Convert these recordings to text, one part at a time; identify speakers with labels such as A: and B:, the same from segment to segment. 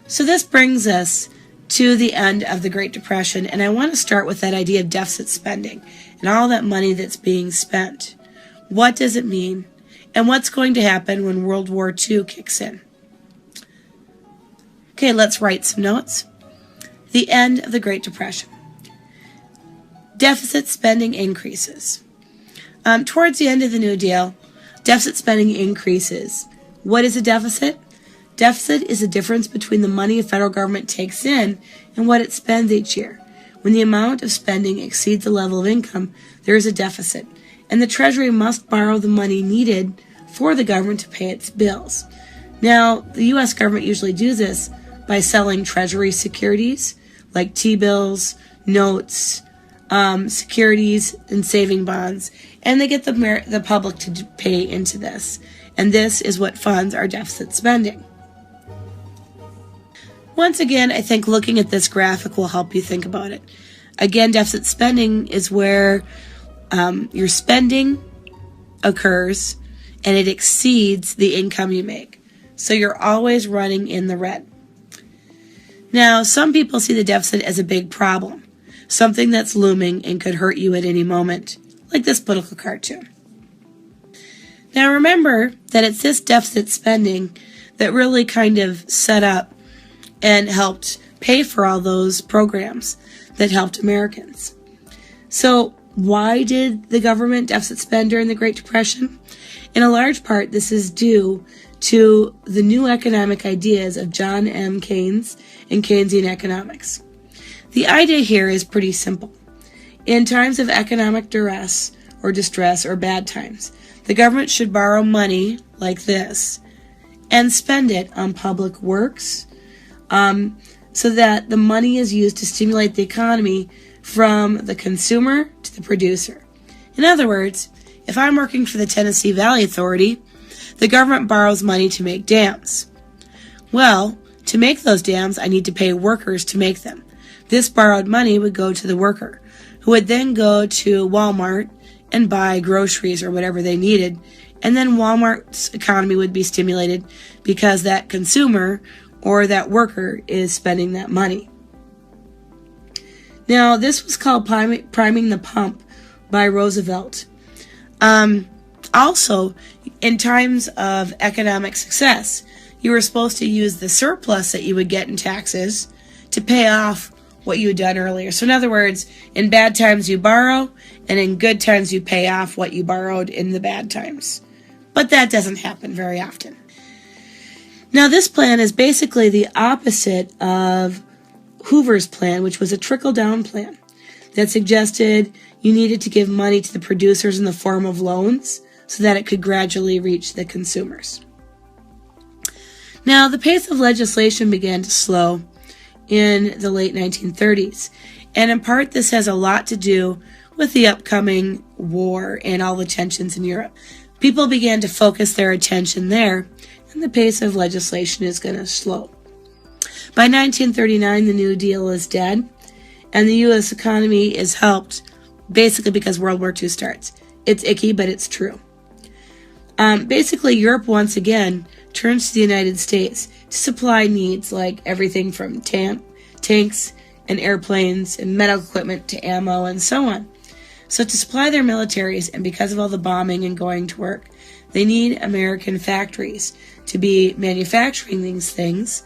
A: So this brings us to the end of the Great Depression, and I want to start with that idea of deficit spending and all that money that's being spent. What does it mean? And what's going to happen when World War II kicks in? Okay, let's write some notes. The end of the Great Depression. Deficit spending increases. Towards the end of the New Deal, deficit spending increases. What is a deficit? Deficit is the difference between the money a federal government takes in and what it spends each year. When the amount of spending exceeds the level of income, there is a deficit, and the Treasury must borrow the money needed for the government to pay its bills. Now, the U.S. government usually does this by selling Treasury securities like T-bills, notes, securities, and saving bonds, and they get the public to pay into this. And this is what funds our deficit spending. Once again, I think looking at this graphic will help you think about it. Again, deficit spending is where your spending occurs and it exceeds the income you make. So you're always running in the red. Now, some people see the deficit as a big problem, something that's looming and could hurt you at any moment, like this political cartoon. Now remember that it's this deficit spending that really kind of set up and helped pay for all those programs that helped Americans. So why did the government deficit spend during the Great Depression? In a large part, this is due to the new economic ideas of John M. Keynes and Keynesian economics. The idea here is pretty simple. In times of economic duress or distress or bad times, the government should borrow money like this and spend it on public works, so that the money is used to stimulate the economy from the consumer to the producer. In other words, if I'm working for the Tennessee Valley Authority, the government borrows money to make dams. Well, to make those dams, I need to pay workers to make them. This borrowed money would go to the worker, who would then go to Walmart and buy groceries or whatever they needed, and then Walmart's economy would be stimulated because that consumer or that worker is spending that money. Now, this was called priming the pump by Roosevelt. Also, in times of economic success, you were supposed to use the surplus that you would get in taxes to pay off what you had done earlier. So in other words, in bad times you borrow, and in good times you pay off what you borrowed in the bad times. But that doesn't happen very often. Now, this plan is basically the opposite of Hoover's plan, which was a trickle-down plan that suggested you needed to give money to the producers in the form of loans so that it could gradually reach the consumers. Now, the pace of legislation began to slow in the late 1930s, and in part this has a lot to do with the upcoming war and all the tensions in Europe. People began to focus their attention there, and the pace of legislation is going to slow. By 1939, the New Deal is dead, and the U.S. economy is helped basically because World War II starts. It's icky, but it's true. Basically, Europe once again turns to the United States to supply needs like everything from tanks and airplanes and medical equipment to ammo and so on. So to supply their militaries, and because of all the bombing and going to work, they need American factories to be manufacturing these things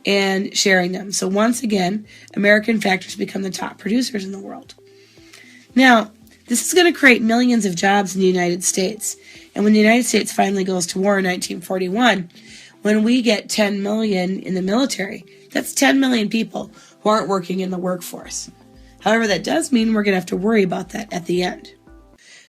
A: and sharing them. So once again, American factories become the top producers in the world. Now, this is going to create millions of jobs in the United States. And when the United States finally goes to war in 1941, when we get 10 million in the military, that's 10 million people who aren't working in the workforce. However, that does mean we're going to have to worry about that at the end.